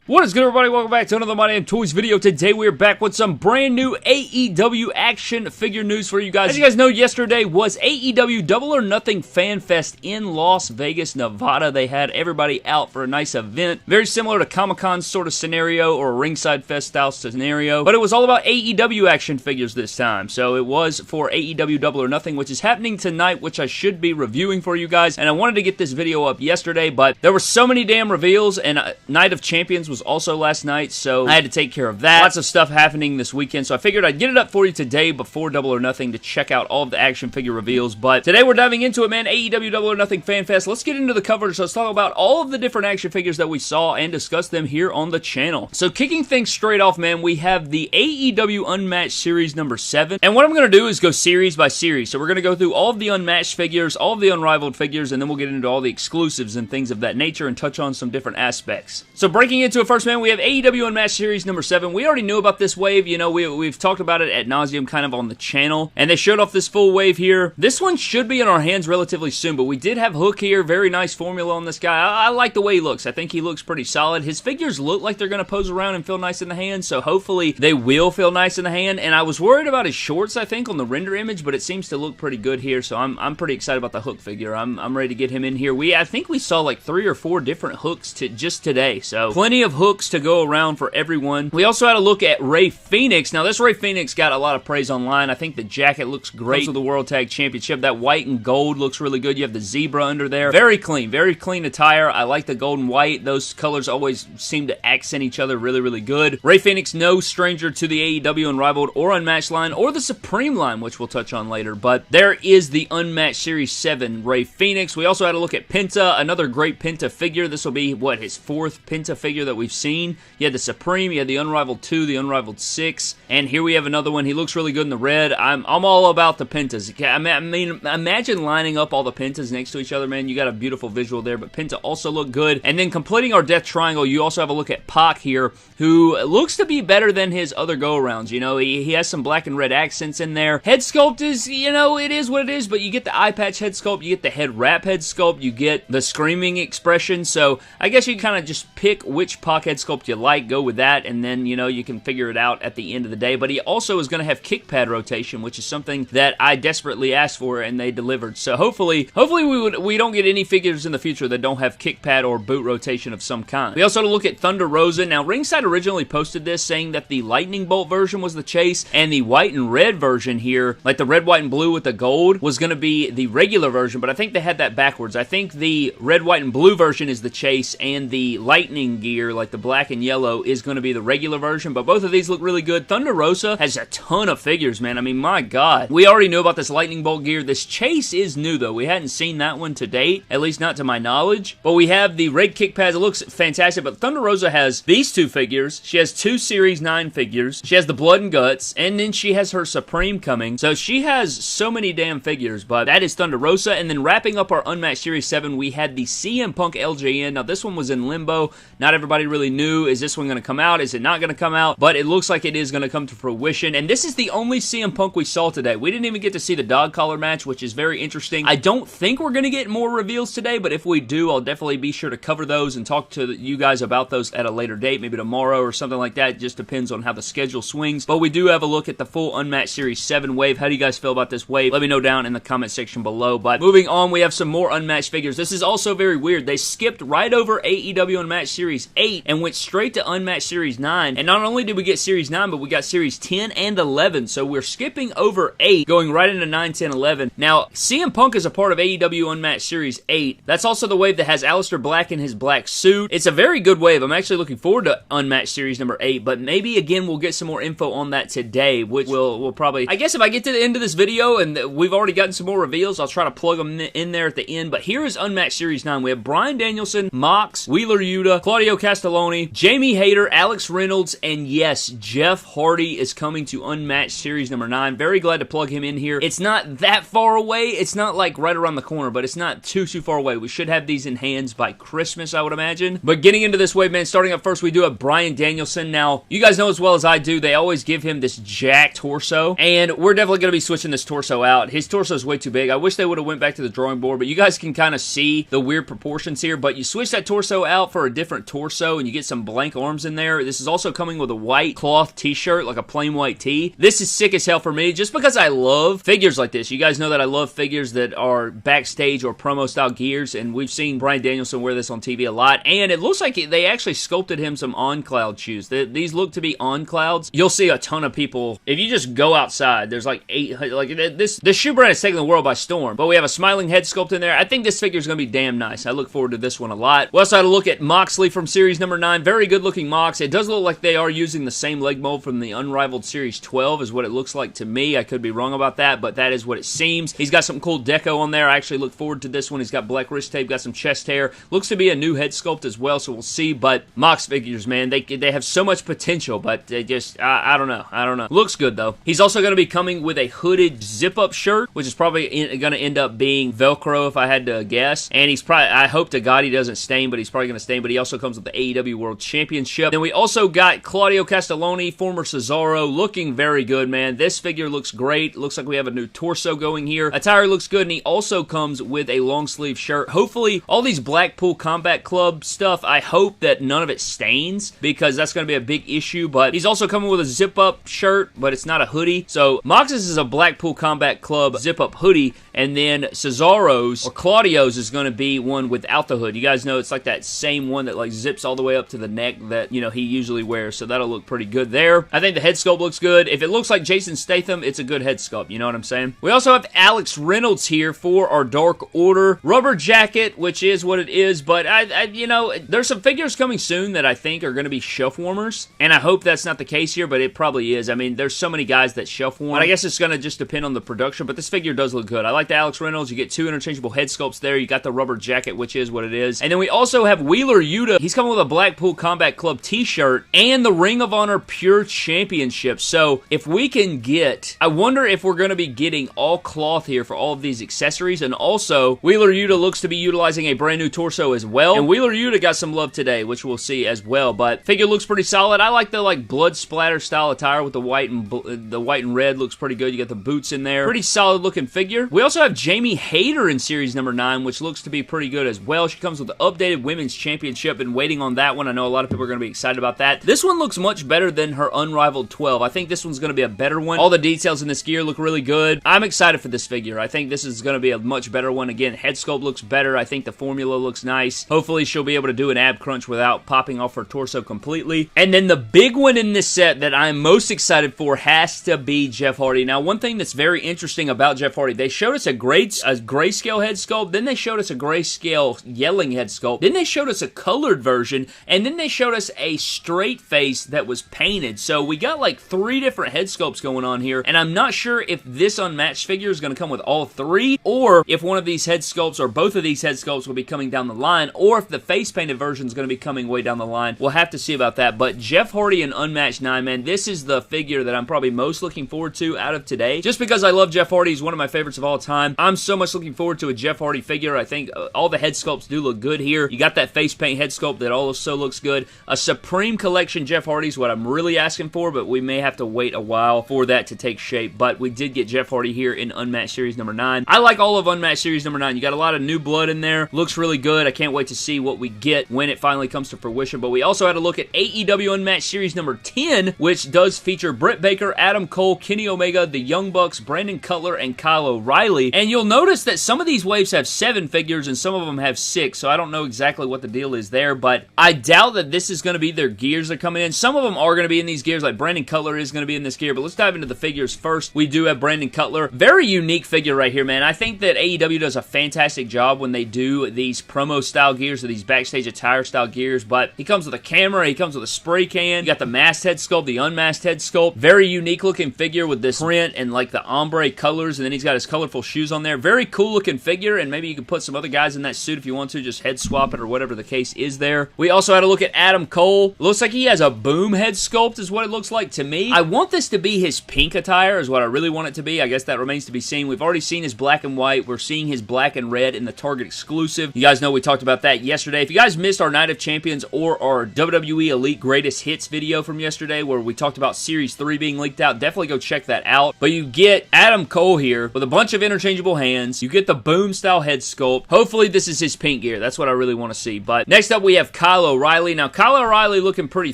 What is good, everybody? Welcome back to another My Damn Toys video. Today we're back with some brand new AEW action figure news for you guys. As you guys know, yesterday was AEW Double or Nothing FanFest in Las Vegas, Nevada. They had everybody out for a nice event. Very similar to Comic-Con sort of scenario or a Ringside Fest style scenario. But it was all about AEW action figures this time. So it was for AEW Double or Nothing, which is happening tonight, which I should be reviewing for you guys. And I wanted to get this video up yesterday, but there were so many damn reveals, and Night of Champions was also last night, so I had to take care of that. Lots of stuff happening this weekend, so I figured I'd get it up for you today before Double or Nothing to check out all of the action figure reveals. But today we're diving into it, man. AEW Double or Nothing FanFest. Let's get into the coverage. Let's talk about all of the different action figures that we saw and discuss them here on the channel. So kicking things straight off, man, we have the AEW Unmatched Series number 7. And what I'm going to do is go series by series. So we're going to go through all of the Unmatched figures, all of the Unrivaled figures, and then we'll get into all the exclusives and things of that nature and touch on some different aspects. So breaking into it first, man, we have AEW Unmatched Series number 7. We already knew about this wave. You know, we've talked about it ad nauseum kind of on the channel, and they showed off this full wave here. This one should be in our hands relatively soon, but we did have Hook here. Very nice formula on this guy. I like the way he looks. I think he looks pretty solid. His figures look like they're going to pose around and feel nice in the hand, so hopefully they will feel nice in the hand. And I was worried about his shorts, I think, on the render image, but it seems to look pretty good here, so I'm pretty excited about the Hook figure. I'm ready to get him in here. I think we saw like 3 or 4 different hooks just today, so plenty of hooks to go around for everyone. We also had a look at Rey Fenix. Now, this Rey Fenix got a lot of praise online. I think the jacket looks great with the World Tag Championship. That white and gold looks really good. You have the zebra under there. Very clean attire. I like the gold and white. Those colors always seem to accent each other really, really good. Rey Fenix, no stranger to the AEW Unrivaled or Unmatched line or the Supreme line, which we'll touch on later, but there is the Unmatched Series 7 Rey Fenix. We also had a look at Penta, another great Penta figure. This will be, what, his 4th Penta figure that we've seen. You had the Supreme, you had the Unrivaled 2, the Unrivaled 6, and here we have another one. He looks really good in the red. I'm all about the Pentas. I mean, imagine lining up all the Pentas next to each other, man. You got a beautiful visual there, but Penta also looked good. And then completing our Death Triangle, you also have a look at Pac here, who looks to be better than his other go-arounds. You know, he has some black and red accents in there. Head sculpt is, you know, it is what it is, but you get the eye patch head sculpt, you get the head wrap head sculpt, you get the screaming expression, so I guess you kind of just pick which Pac head sculpt you like, go with that, and then, you know, you can figure it out at the end of the day. But he also is going to have kick pad rotation, which is something that I desperately asked for, and they delivered. So hopefully we don't get any figures in the future that don't have kick pad or boot rotation of some kind. We also had to look at Thunder Rosa. Now, Ringside originally posted this saying that the Lightning Bolt version was the chase, and the white and red version here, like the red, white, and blue with the gold, was going to be the regular version, but I think they had that backwards. I think the red, white, and blue version is the chase, and the Lightning gear, like the black and yellow, is going to be the regular version, but both of these look really good. Thunder Rosa has a ton of figures, man. I mean, my God. We already knew about this Lightning Bolt gear. This chase is new, though. We hadn't seen that one to date, at least not to my knowledge, but we have the red kick pads. It looks fantastic, but Thunder Rosa has these 2 figures. She has 2 Series 9 figures. She has the Blood and Guts, and then she has her Supreme coming, so she has so many damn figures, but that is Thunder Rosa. And then wrapping up our Unmatched Series 7, we had the CM Punk LJN. Now, this one was in limbo. Not everybody really knew, is this one going to come out? Is it not going to come out? But it looks like it is going to come to fruition, and this is the only CM Punk we saw today. We didn't even get to see the dog collar match, which is very interesting. I don't think we're going to get more reveals today, but if we do, I'll definitely be sure to cover those and talk to you guys about those at a later date, maybe tomorrow or something like that. It just depends on how the schedule swings, but we do have a look at the full Unmatched Series 7 wave. How do you guys feel about this wave? Let me know down in the comment section below. But moving on, we have some more Unmatched figures. This is also very weird. They skipped right over AEW Unmatched Series 8 and went straight to Unmatched Series 9, and not only did we get Series 9, but we got Series 10 and 11, so we're skipping over 8, going right into 9, 10, 11. Now, CM Punk is a part of AEW Unmatched Series 8. That's also the wave that has Aleister Black in his black suit. It's a very good wave. I'm actually looking forward to Unmatched Series number 8, but maybe, again, we'll get some more info on that today, which we'll probably... I guess if I get to the end of this video and we've already gotten some more reveals, I'll try to plug them in there at the end. But here is Unmatched Series 9. We have Bryan Danielson, Mox, Wheeler Yuta, Claudio Castelloni, Jamie Hayter, Alex Reynolds, and yes, Jeff Hardy is coming to Unmatched Series number 9. Very glad to plug him in here. It's not that far away. It's not like right around the corner, but it's not too far away. We should have these in hands by Christmas, I would imagine. But getting into this wave, man, starting up first, we do have Bryan Danielson. Now, you guys know as well as I do, they always give him this jacked torso, and we're definitely going to be switching this torso out. His torso is way too big. I wish they would have went back to the drawing board, but you guys can kind of see the weird proportions here, but you switch that torso out for a different torso, torso, and you get some blank arms in there. This is also coming with a white cloth t-shirt, like a plain white tee. This is sick as hell for me, just because I love figures like this. You guys know that I love figures that are backstage or promo style gears, and we've seen Bryan Danielson wear this on TV a lot, and it looks like they actually sculpted him some on-cloud shoes. These look to be on-clouds. You'll see a ton of people. If you just go outside, there's like this shoe brand is taking the world by storm, but we have a smiling head sculpt in there. I think this figure is going to be damn nice. I look forward to this one a lot. We also had a look at Moxley from Series number 9. Very good looking Mox. It does look like they are using the same leg mold from the Unrivaled Series 12 is what it looks like to me. I could be wrong about that, but that is what it seems. He's got some cool deco on there. I actually look forward to this one. He's got black wrist tape, got some chest hair. Looks to be a new head sculpt as well, so we'll see. But Mox figures, man, they have so much potential, but they just, I don't know. Looks good, though. He's also going to be coming with a hooded zip-up shirt, which is probably going to end up being Velcro if I had to guess. And he's probably, I hope to God he doesn't stain, but he's probably going to stain. But he also comes with the AEW World Championship. Then we also got Claudio Castelloni, former Cesaro, looking very good, man. This figure looks great. Looks like we have a new torso going here. Attire looks good, and he also comes with a long sleeve shirt. Hopefully, all these Blackpool Combat Club stuff, I hope that none of it stains, because that's going to be a big issue. But he's also coming with a zip-up shirt, but it's not a hoodie. So Mox's is a Blackpool Combat Club zip-up hoodie, and then Cesaro's or Claudio's is going to be one without the hood. You guys know it's like that same one that like zips all the way up to the neck that, you know, he usually wears, so that'll look pretty good there. I think the head sculpt looks good. If it looks like Jason Statham, it's a good head sculpt, you know what I'm saying? We also have Alex Reynolds here for our Dark Order rubber jacket, which is what it is, but you know, there's some figures coming soon that I think are going to be shelf warmers, and I hope that's not the case here, but it probably is. I mean, there's so many guys that shelf warm, but I guess it's going to just depend on the production, but this figure does look good. I like the Alex Reynolds. You get 2 interchangeable head sculpts there. You got the rubber jacket, which is what it is. And then we also have Wheeler Yuta. He's coming with a Blackpool Combat Club t-shirt and the Ring of Honor Pure Championship. So if we can get, I wonder if we're going to be getting all cloth here for all of these accessories. And also, Wheeler Yuta looks to be utilizing a brand new torso as well. And Wheeler Yuta got some love today, which we'll see as well. But figure looks pretty solid. I like the like blood splatter style attire with the white and red. Looks pretty good. You got the boots in there. Pretty solid looking figure. We also have Jamie Hayter in Series number 9, which looks to be pretty good as well. She comes with the updated Women's Championship. Been waiting on that one. I know a lot of people are going to be excited about that. This one looks much better than her Unrivaled 12. I think this one's going to be a better one. All the details in this gear look really good. I'm excited for this figure. I think this is going to be a much better one. Again, head sculpt looks better. I think the formula looks nice. Hopefully she'll be able to do an ab crunch without popping off her torso completely. And then the big one in this set that I'm most excited for has to be Jeff Hardy. Now, one thing that's very interesting about Jeff Hardy, they showed us a grayscale head sculpt, then they showed us a grayscale yelling head sculpt, then they showed us a colored version, and then they showed us a straight face that was painted. So we got like 3 different head sculpts going on here, and I'm not sure if this unmatched figure is going to come with all 3, or if one of these head sculpts or both of these head sculpts will be coming down the line, or if the face painted version is going to be coming way down the line. We'll have to see about that. But Jeff Hardy and Unmatched 9, man, this is the figure that I'm probably most looking forward to out of today, just because I love Jeff Hardy. He's one of my favorites of all time. I'm so much looking forward to a Jeff Hardy figure. I think all the head sculpts do look good here. You got that face paint head sculpt that also looks good. A Supreme Collection Jeff Hardy is what I'm really asking for, but we may have to wait a while for that to take shape. But we did get Jeff Hardy here in Unmatched Series number 9. I like all of Unmatched Series number 9. You got a lot of new blood in there. Looks really good. I can't wait to see what we get when it finally comes to fruition. But we also had a look at AEW Unmatched Series number 10, which does feature Britt Baker, Adam Cole, Kenny Omega, the Young Bucks, Brandon Cutler, and Kyle O'Reilly. And you'll notice that some of these waves have 7 figures and some of them have 6, so I don't know exactly what the deal is there, but I doubt that this is going to be their gears that are coming in. Some of them are going to be in these gears, like Brandon Cutler is going to be in this gear, but let's dive into the figures first. We do have Brandon Cutler. Very unique figure right here, man. I think that AEW does a fantastic job when they do these promo style gears or these backstage attire style gears, but he comes with a camera, he comes with a spray can, you got the masked head sculpt, the unmasked head sculpt. Very unique looking figure with this print and like the ombre colors, and then he's got his colorful shoes on there. Very cool looking figure, and maybe you can put some other guys in that suit if you want to, just head swap it or whatever the case is there. We also had a look at Adam Cole. Looks like he has a boom head sculpt is what it looks like to me. I want this to be his pink attire is what I really want it to be. I guess that remains to be seen. We've already seen his black and white. We're seeing his black and red in the Target exclusive. You guys know we talked about that yesterday. If you guys missed our Night of Champions or our WWE Elite Greatest Hits video from yesterday where we talked about Series 3 being leaked out, definitely go check that out. But you get Adam Cole here with a bunch of interchangeable hands. You get the boom style head sculpt. Hopefully this is his pink gear. That's what I really want to see. But next up we have Kyle Kyle O'Reilly. Now, Kyle O'Reilly looking pretty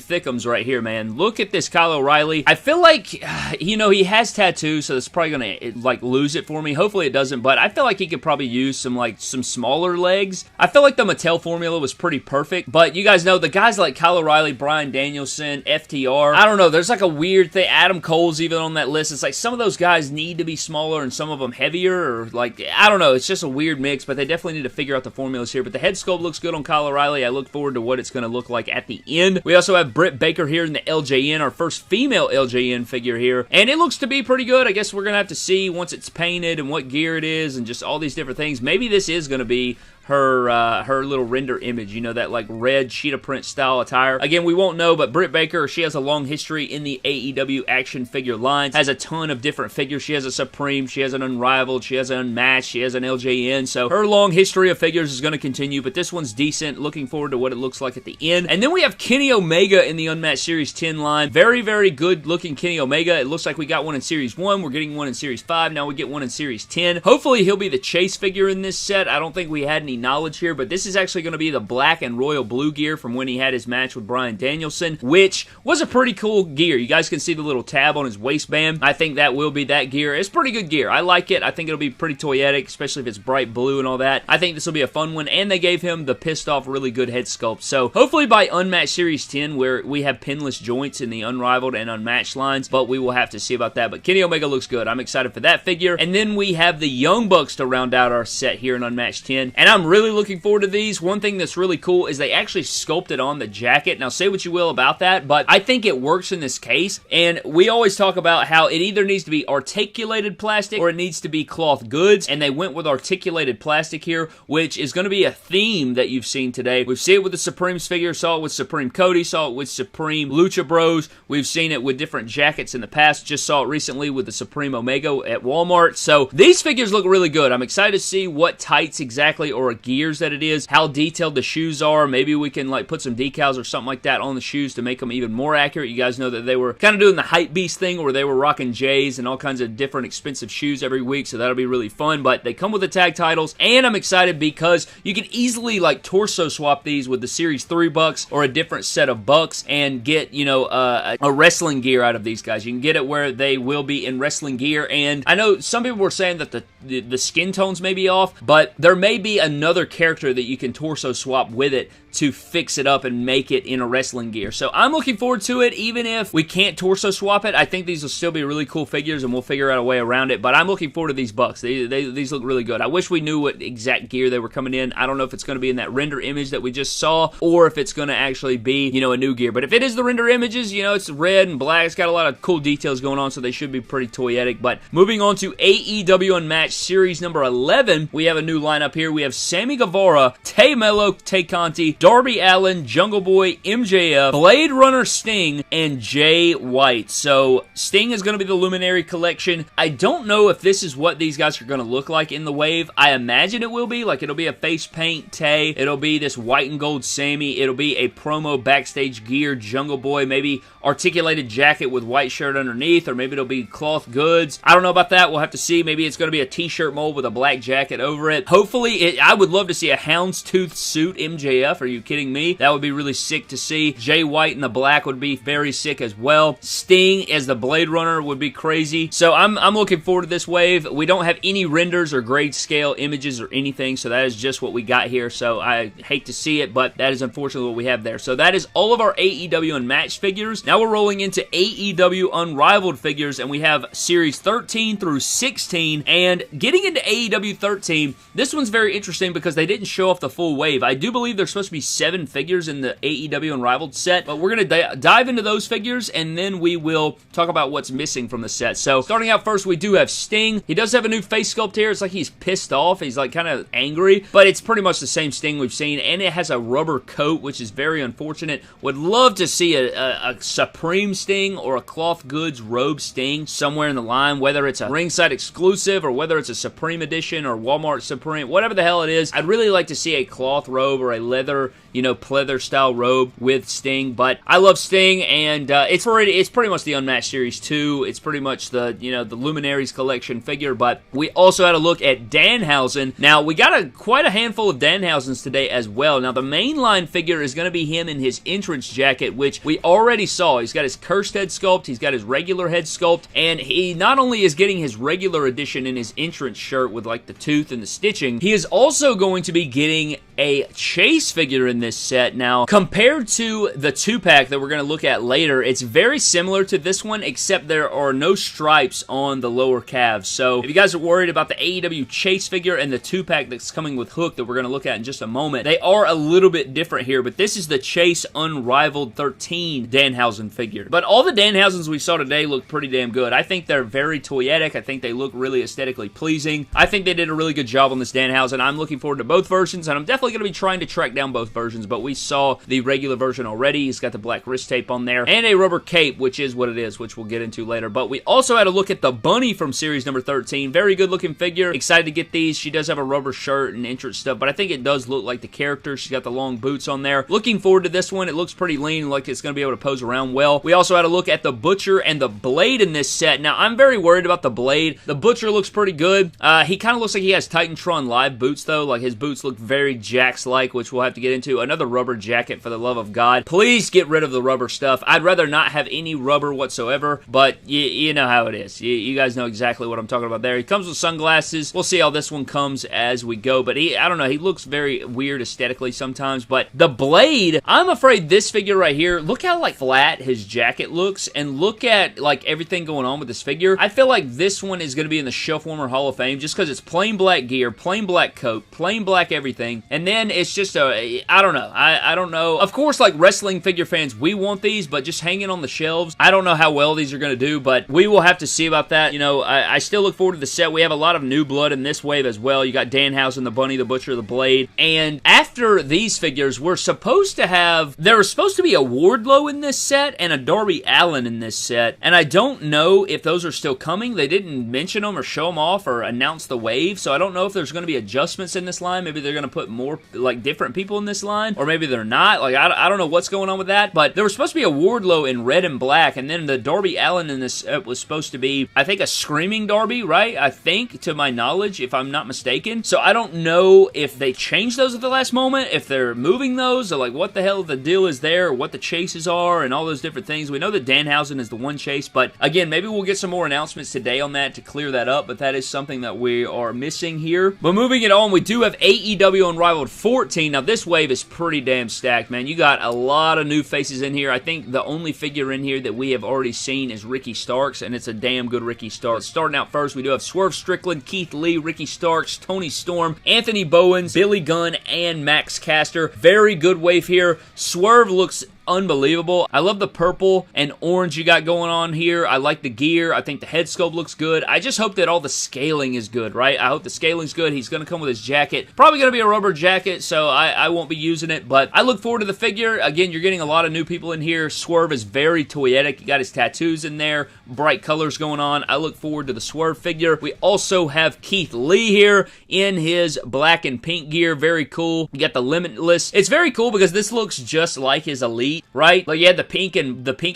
thickums right here, man. Look at this Kyle O'Reilly. I feel like, you know, he has tattoos, so it's probably going to, like, lose it for me. Hopefully it doesn't, but I feel like he could probably use some smaller legs. I feel like the Mattel formula was pretty perfect, but you guys know the guys like Kyle O'Reilly, Bryan Danielson, FTR, I don't know, there's like a weird thing. Adam Cole's even on that list. It's like some of those guys need to be smaller and some of them heavier, or like, I don't know, it's just a weird mix, but they definitely need to figure out the formulas here. But the head sculpt looks good on Kyle O'Reilly. I look forward to what it's going to look like at the end. We also have Britt Baker here in the LJN, our first female LJN figure here, and it looks to be pretty good. I guess we're going to have to see once it's painted and what gear it is and just all these different things. Maybe this is going to be her little render image, you know, that like red cheetah print style attire. Again, we won't know, but Britt Baker, she has a long history in the AEW action figure line, has a ton of different figures. She has a Supreme, she has an Unrivaled, she has an Unmatched, she has an LJN, so her long history of figures is going to continue, but this one's decent. Looking forward to what it looks like at the end. And then we have Kenny Omega in the Unmatched Series 10 line. Very, very good looking Kenny Omega. It looks like we got one in Series 1, we're getting one in Series 5, now we get one in Series 10. Hopefully he'll be the chase figure in this set. I don't think we had any knowledge here, but this is actually going to be the black and royal blue gear from when he had his match with Bryan Danielson, which was a pretty cool gear. You guys can see the little tab on his waistband. I think that will be that gear. It's pretty good gear. I like it. I think it'll be pretty toyetic, especially if it's bright blue and all that. I think this will be a fun one, and they gave him the pissed off really good head sculpt. So hopefully by Unmatched Series 10, where we have pinless joints in the Unrivaled and Unmatched lines, but we will have to see about that. But Kenny Omega looks good. I'm excited for that figure. And then we have the Young Bucks to round out our set here in Unmatched 10, and I'm really looking forward to these. One thing that's really cool is they actually sculpted on the jacket. Now, say what you will about that, but I think it works in this case, and we always talk about how it either needs to be articulated plastic or it needs to be cloth goods, and they went with articulated plastic here, which is going to be a theme that you've seen today. We've seen it with the Supreme's figure, saw it with Supreme Cody, saw it with Supreme Lucha Bros. We've seen it with different jackets in the past, just saw it recently with the Supreme Omega at Walmart. So these figures look really good. I'm excited to see what tights exactly or gears that it is, how detailed the shoes are. Maybe we can like put some decals or something like that on the shoes to make them even more accurate. You guys know that they were kind of doing the hype beast thing where they were rocking J's and all kinds of different expensive shoes every week, so that'll be really fun. But they come with the tag titles, and I'm excited because you can easily like torso swap these with the Series 3 Bucks or a different set of Bucks and get, you know, a wrestling gear out of these guys. You can get it where they will be in wrestling gear, and I know some people were saying that the skin tones may be off, but there may be another character that you can torso swap with it to fix it up and make it in a wrestling gear. So I'm looking forward to it. Even if we can't torso swap it, I think these will still be really cool figures, and we'll figure out a way around it. But I'm looking forward to these Bucks. These look really good. I wish we knew what exact gear they were coming in. I don't know if it's going to be in that render image that we just saw, or if it's going to actually be, you know, a new gear. But if it is the render images, you know, it's red and black. It's got a lot of cool details going on, so they should be pretty toyetic. But moving on to AEW Unmatched Series number 11, we have a new lineup here. We have Sammy Guevara, Tay Melo, Tay Conti, Darby Allin, Jungle Boy, MJF, Blade Runner Sting, and Jay White. So Sting is going to be the Luminary Collection. I don't know if this is what these guys are going to look like in the wave. I imagine it will be. Like, it'll be a face paint Tay. It'll be this white and gold Sammy. It'll be a promo backstage gear Jungle Boy. Maybe articulated jacket with white shirt underneath, or maybe it'll be cloth goods. I don't know about that. We'll have to see. Maybe it's going to be a t-shirt mold with a black jacket over it. Hopefully, I would love to see a houndstooth suit MJF. Are you kidding me? That would be really sick to see. Jay White in the black would be very sick as well. Sting as the Blade Runner would be crazy. So I'm looking forward to this wave. We don't have any renders or grade scale images or anything, so that is just what we got here. So I hate to see it, but that is unfortunately what we have there. So that is all of our AEW Unmatched figures. Now we're rolling into AEW Unrivaled figures, and we have Series 13 through 16, and getting into AEW 13, this one's very interesting because they didn't show off the full wave. I do believe there's supposed to be 7 figures in the AEW Unrivaled set, but we're going to dive into those figures, and then we will talk about what's missing from the set. So starting out first, we do have Sting. He does have a new face sculpt here. It's like he's pissed off. He's like kind of angry, but it's pretty much the same Sting we've seen, and it has a rubber coat, which is very unfortunate. Would love to see a Supreme Sting or a cloth goods robe Sting somewhere in the line, whether it's a ringside exclusive or whether it's a Supreme edition or Walmart Supreme, whatever the hell it is. I'd really like to see a cloth robe or a leather regular, you know, pleather style robe with Sting. But I love Sting, and it's pretty much the Unmatched Series 2. It's pretty much the, you know, the Luminaries collection figure. But we also had a look at Danhausen. Now, we got quite a handful of Danhausens today as well. Now, the mainline figure is going to be him in his entrance jacket, which we already saw. He's got his cursed head sculpt, he's got his regular head sculpt, and he not only is getting his regular edition in his entrance shirt with like the tooth and the stitching, he is also going to be getting a Chase figure in this set. Now, compared to the 2-pack that we're going to look at later, it's very similar to this one, except there are no stripes on the lower calves. So if you guys are worried about the AEW Chase figure and the 2-pack that's coming with Hook that we're going to look at in just a moment, they are a little bit different here, but this is the Chase Unrivaled 13 Danhausen figure. But all the Danhausens we saw today look pretty damn good. I think they're very toyetic. I think they look really aesthetically pleasing. I think they did a really good job on this Danhausen. I'm looking forward to both versions, and I'm definitely going to be trying to track down both versions, but we saw the regular version already. He's got the black wrist tape on there, and a rubber cape, which is what it is, which we'll get into later. But we also had a look at the Bunny from series number 13. Very good looking figure. Excited to get these. She does have a rubber shirt and entrance stuff, but I think it does look like the character. She's got the long boots on there. Looking forward to this one. It looks pretty lean, like it's going to be able to pose around well. We also had a look at the Butcher and the Blade in this set. Now, I'm very worried about the Blade. The Butcher looks pretty good. He kind of looks like he has Titantron Live boots, though. Like, his boots look very Jax-like, which we'll have to get into. Another rubber jacket, for the love of God. Please get rid of the rubber stuff. I'd rather not have any rubber whatsoever, but you know how it is. You guys know exactly what I'm talking about there. He comes with sunglasses. We'll see how this one comes as we go, but I don't know, he looks very weird aesthetically sometimes. But the Blade, I'm afraid this figure right here, look how like flat his jacket looks, and look at like everything going on with this figure. I feel like this one is going to be in the Shelf Warmer Hall of Fame just because it's plain black gear, plain black coat, plain black everything, and then it's just I don't know. I don't know. Of course, like wrestling figure fans, we want these, but just hanging on the shelves, I don't know how well these are going to do, but we will have to see about that. You know, I still look forward to the set. We have a lot of new blood in this wave as well. You got Danhausen, the Bunny, the Butcher, the Blade, and after these figures, there was supposed to be a Wardlow in this set and a Darby Allin in this set, and I don't know if those are still coming. They didn't mention them or show them off or announce the wave, so I don't know if there's going to be adjustments in this line. Maybe they're going to put more, like, different people in this line, or maybe they're not. Like, I don't know what's going on with that, but there was supposed to be a Wardlow in red and black, and then the Darby Allin in this was supposed to be, I think, a Screaming Darby, right? I think, to my knowledge, if I'm not mistaken. So I don't know if they changed those at the last moment, if they're moving those, or like what the hell the deal is there, or what the chases are, and all those different things. We know that Danhausen is the one chase, but again, maybe we'll get some more announcements today on that to clear that up, but that is something that we are missing here. But moving it on, we do have AEW Unrivaled 14. Now, this wave is pretty damn stacked, man. You got a lot of new faces in here. I think the only figure in here that we have already seen is Ricky Starks, and it's a damn good Ricky Starks. Starting out first, we do have Swerve Strickland, Keith Lee, Ricky Starks, Tony Storm, Anthony Bowens, Billy Gunn, and Max Caster. Very good wave here. Swerve looks unbelievable. I love the purple and orange you got going on here. I like the gear. I think the head sculpt looks good. I just hope that all the scaling is good, right? I hope the scaling's good. He's going to come with his jacket. Probably going to be a rubber jacket, so I won't be using it, but I look forward to the figure. Again, you're getting a lot of new people in here. Swerve is very toyetic. He got his tattoos in there. Bright colors going on. I look forward to the Swerve figure. We also have Keith Lee here in his black and pink gear. Very cool. You got the Limitless. It's very cool because this looks just like his Elite, right? Like, you had the pink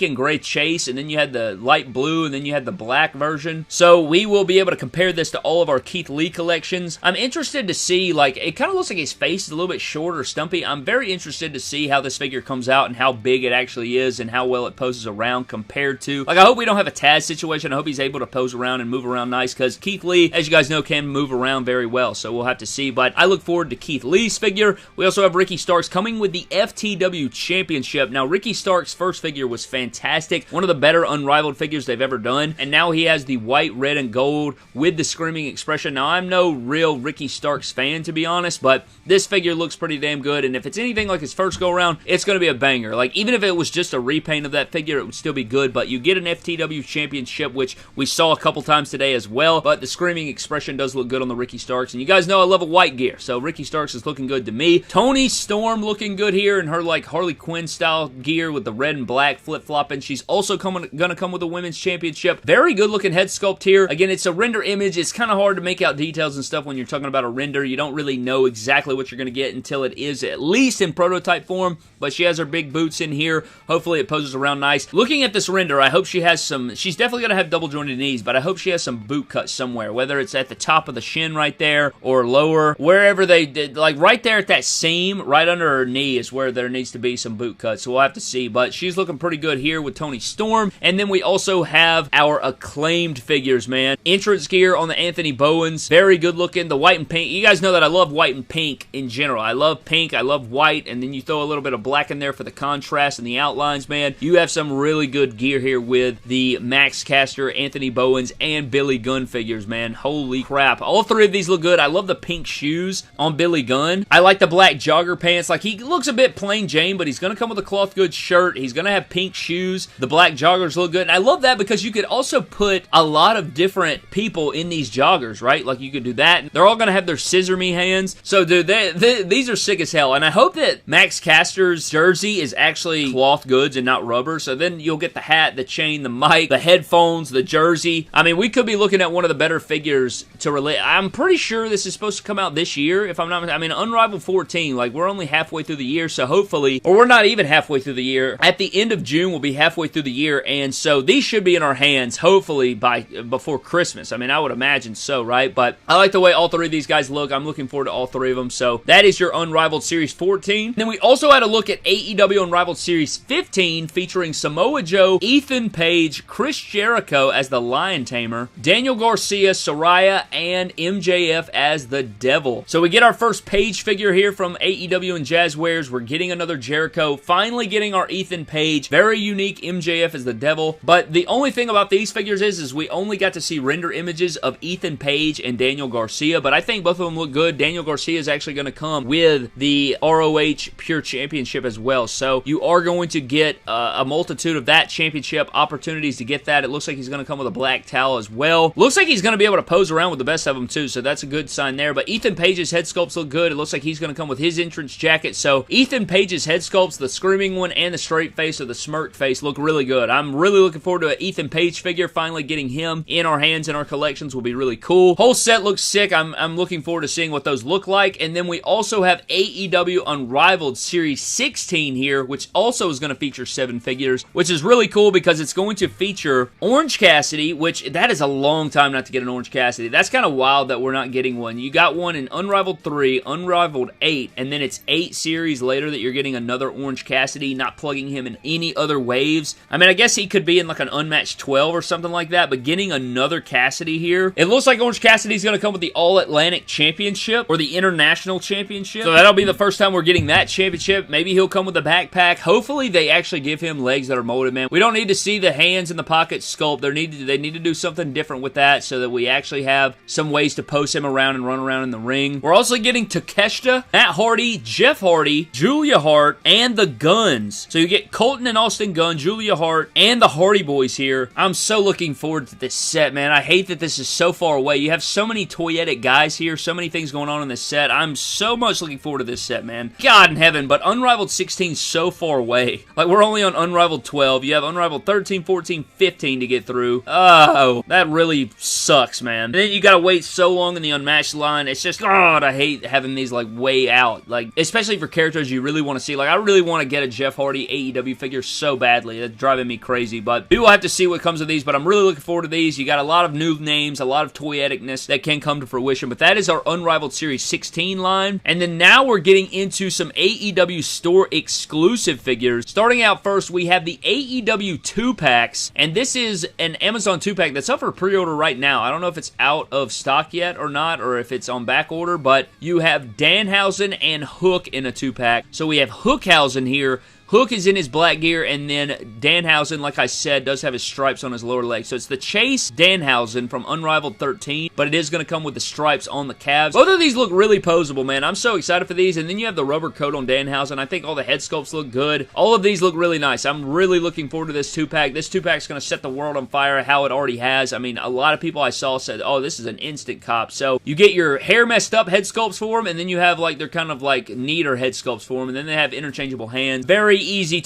and gray chase, and then you had the light blue, and then you had the black version. So we will be able to compare this to all of our Keith Lee collections. I'm interested to see, like, it kind of looks like his face is a little bit short or stumpy. I'm very interested to see how this figure comes out and how big it actually is and how well it poses around compared to, like, I hope we don't have a Taz situation. I hope he's able to pose around and move around nice, because Keith Lee, as you guys know, can move around very well, so we'll have to see. But I look forward to Keith Lee's figure. We also have Ricky Starks coming with the FTW Championship. Now, Ricky Starks' first figure was fantastic. One of the better Unrivaled figures they've ever done. And now he has the white, red, and gold with the Screaming Expression. Now, I'm no real Ricky Starks fan, to be honest, but this figure looks pretty damn good. And if it's anything like his first go-around, it's going to be a banger. Like, even if it was just a repaint of that figure, it would still be good. But you get an FTW Championship, which we saw a couple times today as well. But the Screaming Expression does look good on the Ricky Starks. And you guys know I love a white gear, so Ricky Starks is looking good to me. Tony Storm looking good here in her, like, Harley Quinn style style gear with the red and black flip-flopping. She's also going to come with a women's championship. Very good looking head sculpt here. Again, it's a render image. It's kind of hard to make out details and stuff when you're talking about a render. You don't really know exactly what you're going to get until it is at least in prototype form, but she has her big boots in here. Hopefully it poses around nice. Looking at this render, I hope she has some, she's definitely going to have double jointed knees, but I hope she has some boot cuts somewhere, whether it's at the top of the shin right there or lower, wherever they did, like right there at that seam, right under her knee is where there needs to be some boot cuts, so we'll have to see, but she's looking pretty good here with Toni Storm. And then we also have our acclaimed figures, man. Entrance gear on the Anthony Bowens, very good looking. The white and pink, you guys know that I love white and pink in general. I love pink, I love white, and then you throw a little bit of black in there for the contrast and the outlines, man. You have some really good gear here with the Max Caster, Anthony Bowens, and Billy Gunn figures, man. Holy crap. All three of these look good. I love the pink shoes on Billy Gunn. I like the black jogger pants. Like, he looks a bit plain Jane, but he's going to come with a cloth goods shirt. He's going to have pink shoes. The black joggers look good. And I love that because you could also put a lot of different people in these joggers, right? Like, you could do that. They're all going to have their scissor me hands. So, dude, these are sick as hell. And I hope that Max Caster's jersey is actually cloth goods and not rubber. So then you'll get the hat, the chain, the mic, the headphones, the jersey. I mean, we could be looking at one of the better figures to relate. I'm pretty sure this is supposed to come out this year, if I'm not, I mean, Unrivaled 14, like, we're only halfway through the year, so hopefully, or we're not even halfway through the year. At the end of June, we'll be halfway through the year, and so these should be in our hands, hopefully, before Christmas. I mean, I would imagine so, right? But I like the way all three of these guys look. I'm looking forward to all three of them, so that is your Unrivaled Series 14. Then we also had a look at AEW Unrivaled Series 15, featuring Samoa Joe, Ethan Page, Chris Jericho as the Lion Tamer, Daniel Garcia, Saraya, and MJF as the Devil. So we get our first Page figure here from AEW and Jazzwares. We're getting another Jericho, finally getting our Ethan Page, very unique MJF as the Devil. But the only thing about these figures is we only got to see render images of Ethan Page and Daniel Garcia, but I think both of them look good. Daniel Garcia is actually going to come with the ROH Pure Championship as well, so you are going to get a multitude of that championship opportunities to get that. It looks like he's going to come with a black towel as well. Looks like he's going to be able to pose around with the best of them too, so that's a good sign there. But Ethan Page's head sculpts look good. It looks like he's going to come with his entrance jacket, so Ethan Page's head sculpts, the screaming one and the straight face or the smirk face, look really good. I'm really looking forward to an Ethan Page figure. Finally getting him in our hands in our collections will be really cool. Whole set looks sick. I'm looking forward to seeing what those look like. And then we also have AEW Unrivaled Series 16 here, which also is going to feature 7 figures, which is really cool because it's going to feature Orange Cassidy, which that is a long time not to get an Orange Cassidy. That's kind of wild that we're not getting one. You got one in Unrivaled 3, Unrivaled 8, and then it's 8 series later that you're getting another Orange Cassidy, not plugging him in any other waves. I mean, I guess he could be in like an Unmatched 12 or something like that, but getting another Cassidy here, it looks like Orange Cassidy's going to come with the All-Atlantic Championship or the International Championship. So that'll be the first time we're getting that championship. Maybe he'll come with a backpack. Hopefully they actually give him legs that are molded, man. We don't need to see the hands in the pocket sculpt. They need to do something different with that so that we actually have some ways to post him around and run around in the ring. We're also getting Takeshita, Matt Hardy, Jeff Hardy, Julia Hart, and the Guns. So you get Colton and Austin Gunn, Julia Hart, and the Hardy Boys here. I'm so looking forward to this set, man. I hate that this is so far away. You have so many toyetic guys here, so many things going on in this set. I'm so much looking forward to this set, man. God in heaven, but Unrivaled 16 is so far away. Like, we're only on Unrivaled 12. You have Unrivaled 13, 14, 15 to get through. Oh, that really sucks, man. And then you gotta wait so long in the Unmatched line. It's just, God, I hate having these, like, way out. Like, especially for characters you really want to see. Like, I really want to get a Jeff Hardy AEW figure so badly. That's driving me crazy, but we will have to see what comes of these, but I'm really looking forward to these. You got a lot of new names, a lot of toyeticness that can come to fruition, but that is our Unrivaled Series 16 line. And then now we're getting into some AEW store exclusive figures. Starting out first, we have the AEW 2-packs, and this is an Amazon 2-pack that's up for pre-order right now. I don't know if it's out of stock yet or not, or if it's on back order, but you have Danhausen and Hook in a 2-pack. So we have Hookhausen here. Hook is in his black gear, and then Danhausen, like I said, does have his stripes on his lower leg. So it's the Chase Danhausen from Unrivaled 13, but it is going to come with the stripes on the calves. Both of these look really poseable, man. I'm so excited for these. And then you have the rubber coat on Danhausen. I think all the head sculpts look good. All of these look really nice. I'm really looking forward to this 2-pack. This 2-pack is going to set the world on fire, how it already has. I mean, a lot of people I saw said, oh, this is an instant cop. So you get your hair messed up head sculpts for them, and then you have, like, they're kind of like neater head sculpts for them, and then they have interchangeable hands. Very easy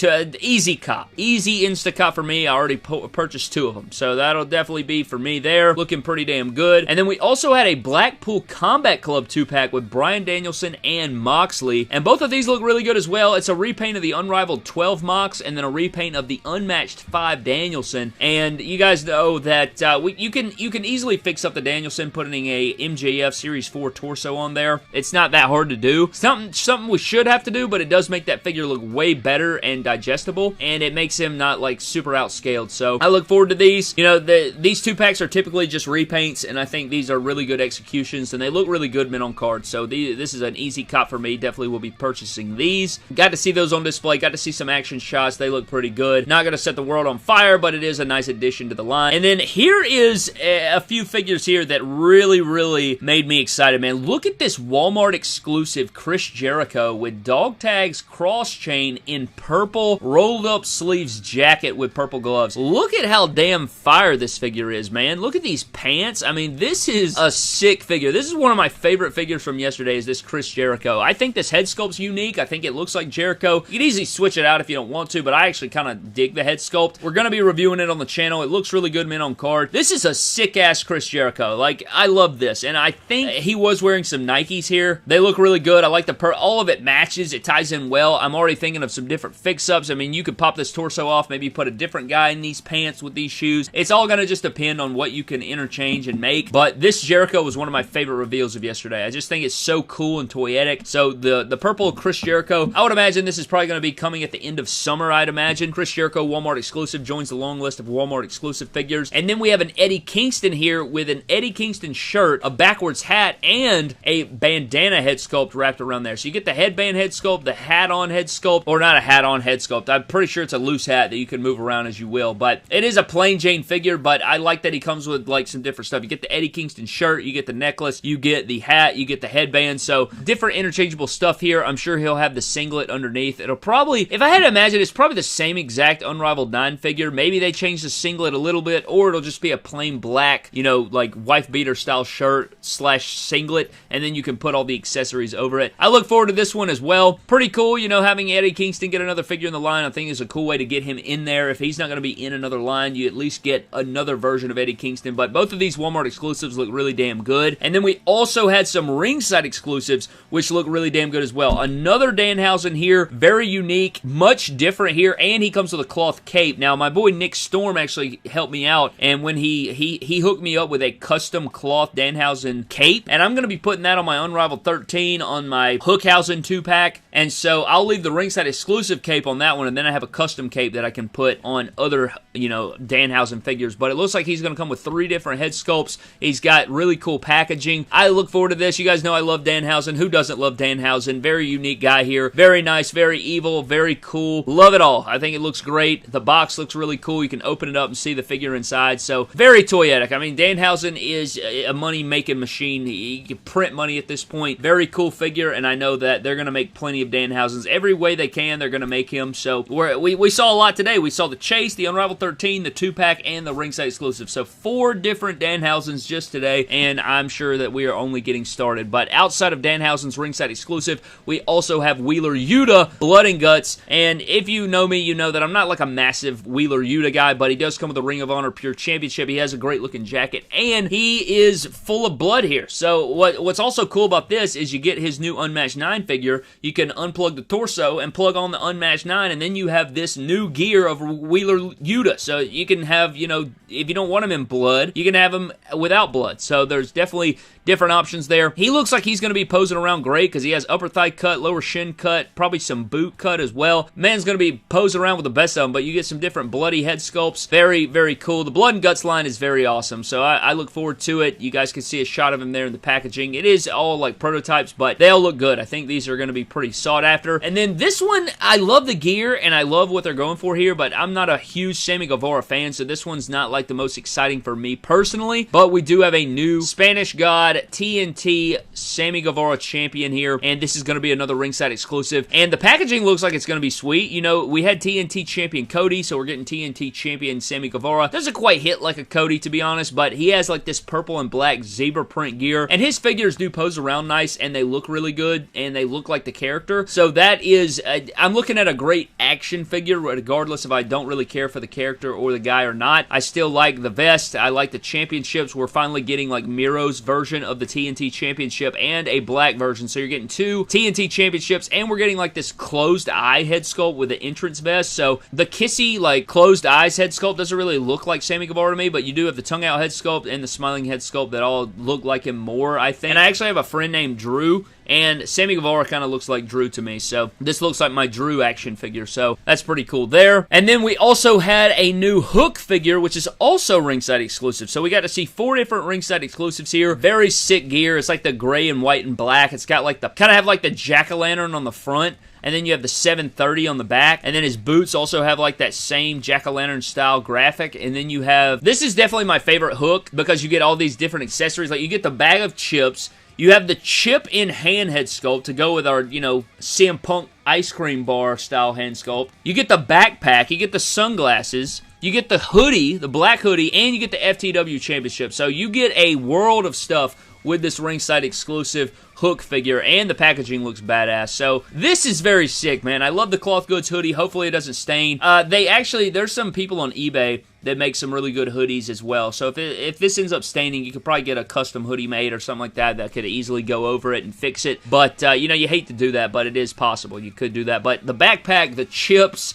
cop. Easy insta-cop for me. I already purchased 2 of them, so that'll definitely be for me there. Looking pretty damn good. And then we also had a Blackpool Combat Club 2-pack with Bryan Danielson and Moxley, and both of these look really good as well. It's a repaint of the Unrivaled 12 Mox, and then a repaint of the Unmatched 5 Danielson, and you guys know that you can easily fix up the Danielson putting a MJF Series 4 torso on there. It's not that hard to do. Something we should have to do, but it does make that figure look way better and digestible, and it makes him not like super outscaled. So I look forward to these. You know, these 2-packs are typically just repaints, and I think these are really good executions, and they look really good mint on cards. So this is an easy cop for me. Definitely will be purchasing these. Got to see those on display. Got to see some action shots. They look pretty good. Not going to set the world on fire, but it is a nice addition to the line. And then here is a few figures here that really made me excited, man. Look at this Walmart exclusive Chris Jericho with dog tags, cross chain in purple rolled up sleeves jacket with purple gloves. Look at how damn fire this figure is, man. Look at these pants. I mean, this is a sick figure. This is one of my favorite figures from yesterday, is this Chris Jericho. I think this head sculpt's unique. I think it looks like Jericho. You can easily switch it out if you don't want to, but I actually kind of dig the head sculpt. We're going to be reviewing it on the channel. It looks really good mint on card. This is a sick-ass Chris Jericho. Like, I love this, and I think he was wearing some Nikes here. They look really good. I like all of it matches. It ties in well. I'm already thinking of some different fix-ups. I mean, you could pop this torso off, maybe put a different guy in these pants with these shoes. It's all going to just depend on what you can interchange and make, but this Jericho was one of my favorite reveals of yesterday. I just think it's so cool and toyetic. So the purple Chris Jericho, I would imagine this is probably going to be coming at the end of summer, I'd imagine. Chris Jericho Walmart exclusive joins the long list of Walmart exclusive figures. And then we have an Eddie Kingston here with an Eddie Kingston shirt, a backwards hat, and a bandana head sculpt wrapped around there. So you get the headband head sculpt, the hat-on head sculpt, or not a hat-on head sculpt. I'm pretty sure it's a loose hat that you can move around as you will, but it is a plain Jane figure, but I like that he comes with like some different stuff. You get the Eddie Kingston shirt, you get the necklace, you get the hat, you get the headband, so different interchangeable stuff here. I'm sure he'll have the singlet underneath. It'll probably, if I had to imagine, it's probably the same exact Unrivaled 9 figure. Maybe they change the singlet a little bit, or it'll just be a plain black, you know, like wife beater style shirt slash singlet, and then you can put all the accessories over it. I look forward to this one as well. Pretty cool, you know, having Eddie Kingston get another figure in the line. I think is a cool way to get him in there. If he's not going to be in another line, you at least get another version of Eddie Kingston. But both of these Walmart exclusives look really damn good. And then we also had some ringside exclusives, which look really damn good as well. Another Danhausen here, very unique, much different here, and he comes with a cloth cape. Now, my boy Nick Storm actually helped me out, and when he hooked me up with a custom cloth Danhausen cape, and I'm going to be putting that on my Unrivaled 13, on my Hookhausen 2-pack, and so I'll leave the ringside exclusive cape on that one, and then I have a custom cape that I can put on other, you know, Danhausen figures. But it looks like he's going to come with 3 different head sculpts. He's got really cool packaging. I look forward to this. You guys know I love Danhausen. Who doesn't love Danhausen? Very unique guy here. Very nice, very evil, very cool. Love it all. I think it looks great. The box looks really cool. You can open it up and see the figure inside. So, very toyetic. I mean, Danhausen is a money-making machine. He can print money at this point. Very cool figure, and I know that they're going to make plenty of Danhausens. Every way they can, they're going to make him. So, we saw a lot today. We saw the Chase, the Unrivaled 13, the 2-pack, and the ringside exclusive. So, 4 different Danhausens just today, and I'm sure that we are only getting started. But outside of Danhausen's ringside exclusive, we also have Wheeler Yuta, Blood and Guts, and if you know me, you know that I'm not like a massive Wheeler Yuta guy, but he does come with a Ring of Honor Pure Championship. He has a great looking jacket, and he is full of blood here. So what's also cool about this is you get his new Unmatched 9 figure. You can unplug the torso and plug on the Unmatched 9, and then you have this new gear of Wheeler Yuta. So you can have, you know, if you don't want him in blood, you can have him without blood. So there's definitely different options there. He looks like he's going to be posing around great because he has upper thigh cut, lower shin cut, probably some boot cut as well. Man's going to be posing around with the best of them, but you get some different bloody head sculpts. Very, very cool. The Blood and Guts line is very awesome, so I look forward to it. You guys can see a shot of him there in the packaging. It is all like prototypes, but they all look good. I think these are going to be pretty sought after. And then this one, I love the gear, and I love what they're going for here, but I'm not a huge Sammy Guevara fan, so this one's not like the most exciting for me personally, but we do have a new Spanish God TNT Sammy Guevara champion here, and this is going to be another ringside exclusive, and the packaging looks like it's going to be sweet. You know, we had TNT champion Cody, so we're getting TNT champion Sammy Guevara. Doesn't quite hit like a Cody, to be honest, but he has like this purple and black zebra print gear, and his figures do pose around nice, and they look really good, and they look like the character, so that is, I'm looking at a great action figure, regardless if I don't really care for the character or the guy or not. I still like the vest. I like the championships. We're finally getting like Miro's version of the TNT Championship and a black version. So you're getting 2 TNT Championships, and we're getting like this closed eye head sculpt with the entrance vest. So the kissy, like closed eyes head sculpt doesn't really look like Sammy Guevara to me, but you do have the tongue out head sculpt and the smiling head sculpt that all look like him more, I think. And I actually have a friend named Drew, and Sammy Guevara kind of looks like Drew to me, so this looks like my Drew action figure, so that's pretty cool there. And then we also had a new Hook figure, which is also ringside exclusive. So we got to see 4 different ringside exclusives here. Very sick gear. It's like the gray and white and black. It's got like the, kind of have like the jack-o'-lantern on the front, and then you have the 730 on the back, and then his boots also have like that same jack-o'-lantern style graphic, and then you have, this is definitely my favorite Hook because you get all these different accessories. Like you get the bag of chips, you have the chip in hand head sculpt to go with our, you know, CM Punk ice cream bar style hand sculpt. You get the backpack, you get the sunglasses, you get the hoodie, the black hoodie, and you get the FTW Championship. So you get a world of stuff with this ringside exclusive Hook figure, and the packaging looks badass. So this is very sick, man. I love the cloth goods hoodie. Hopefully it doesn't stain. There's some people on eBay that make some really good hoodies as well. So if this ends up staining, you could probably get a custom hoodie made or something like that could easily go over it and fix it. But, you know, you hate to do that, but it is possible. You could do that. But the backpack, the chips,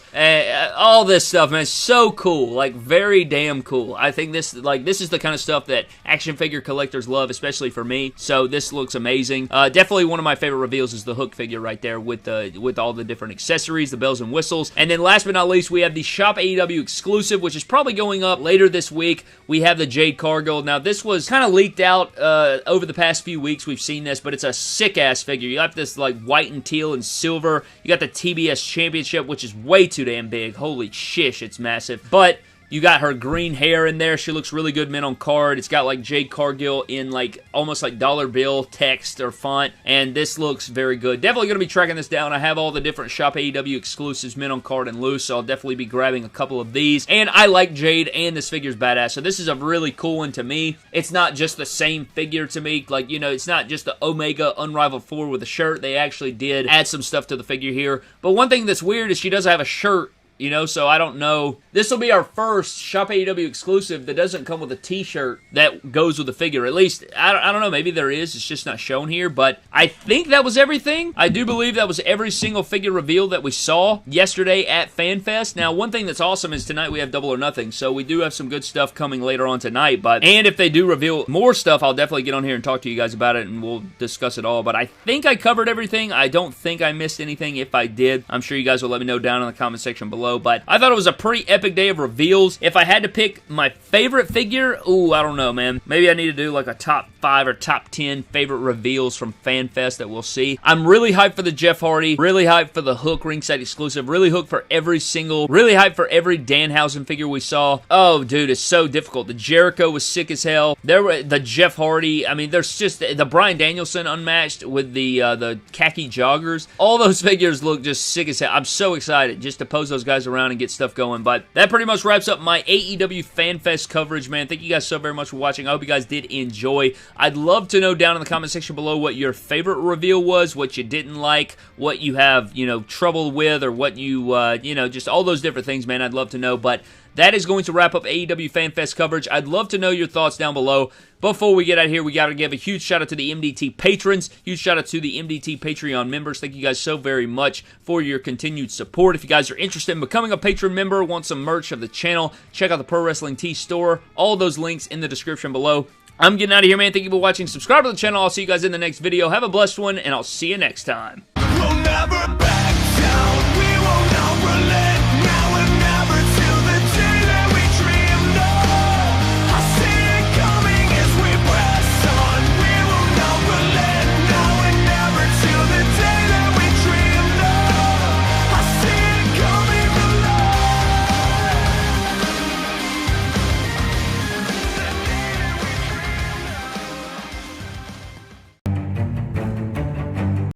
all this stuff, man, is so cool. Like, very damn cool. I think this is the kind of stuff that action figure collectors love, especially for me. So this looks amazing. Definitely one of my favorite reveals is the Hook figure right there with all the different accessories, the bells and whistles. And then last but not least, we have the Shop AEW exclusive, which is probably going up later this week. We have the Jade Cargill. Now, this was kind of leaked out over the past few weeks. We've seen this, but it's a sick-ass figure. You got this, like, white and teal and silver. You got the TBS Championship, which is way too damn big. Holy shish, it's massive. But you got her green hair in there. She looks really good mint on card. It's got like Jade Cargill in like almost like dollar bill text or font, and this looks very good. Definitely going to be tracking this down. I have all the different Shop AEW exclusives mint on card and loose, so I'll definitely be grabbing a couple of these. And I like Jade, and this figure's badass. So this is a really cool one to me. It's not just the same figure to me. Like, you know, it's not just the Omega Unrivaled 4 with a shirt. They actually did add some stuff to the figure here. But one thing that's weird is she doesn't have a shirt, you know, so I don't know. This will be our first Shop AEW exclusive that doesn't come with a t-shirt that goes with the figure. At least, I don't know, maybe there is. It's just not shown here, but I think that was everything. I do believe that was every single figure reveal that we saw yesterday at FanFest. Now, one thing that's awesome is tonight we have Double or Nothing, so we do have some good stuff coming later on tonight, and if they do reveal more stuff, I'll definitely get on here and talk to you guys about it, and we'll discuss it all, but I think I covered everything. I don't think I missed anything. If I did, I'm sure you guys will let me know down in the comment section below, but I thought it was a pretty epic day of reveals. If I had to pick my favorite figure, ooh, I don't know, man. Maybe I need to do like a top 5 or top 10 favorite reveals from FanFest that we'll see. I'm really hyped for the Jeff Hardy, really hyped for the Hook ringside exclusive, really hyped for every Danhausen figure we saw. Oh, dude, it's so difficult. The Jericho was sick as hell. The Jeff Hardy, I mean, there's just the Bryan Danielson unmatched with the khaki joggers. All those figures look just sick as hell. I'm so excited just to pose those guys around and get stuff going, but that pretty much wraps up my AEW FanFest coverage, man. Thank you guys so very much for watching. I hope you guys did enjoy. I'd love to know down in the comment section below what your favorite reveal was, what you didn't like, what you have, you know, trouble with, or what you, you know, just all those different things, man. I'd love to know, but that is going to wrap up AEW FanFest coverage. I'd love to know your thoughts down below. Before we get out of here, we got to give a huge shout out to the MDT patrons. Huge shout out to the MDT Patreon members. Thank you guys so very much for your continued support. If you guys are interested in becoming a patron member, want some merch of the channel, check out the Pro Wrestling Tee store. All those links in the description below. I'm getting out of here, man. Thank you for watching. Subscribe to the channel. I'll see you guys in the next video. Have a blessed one, and I'll see you next time. We'll never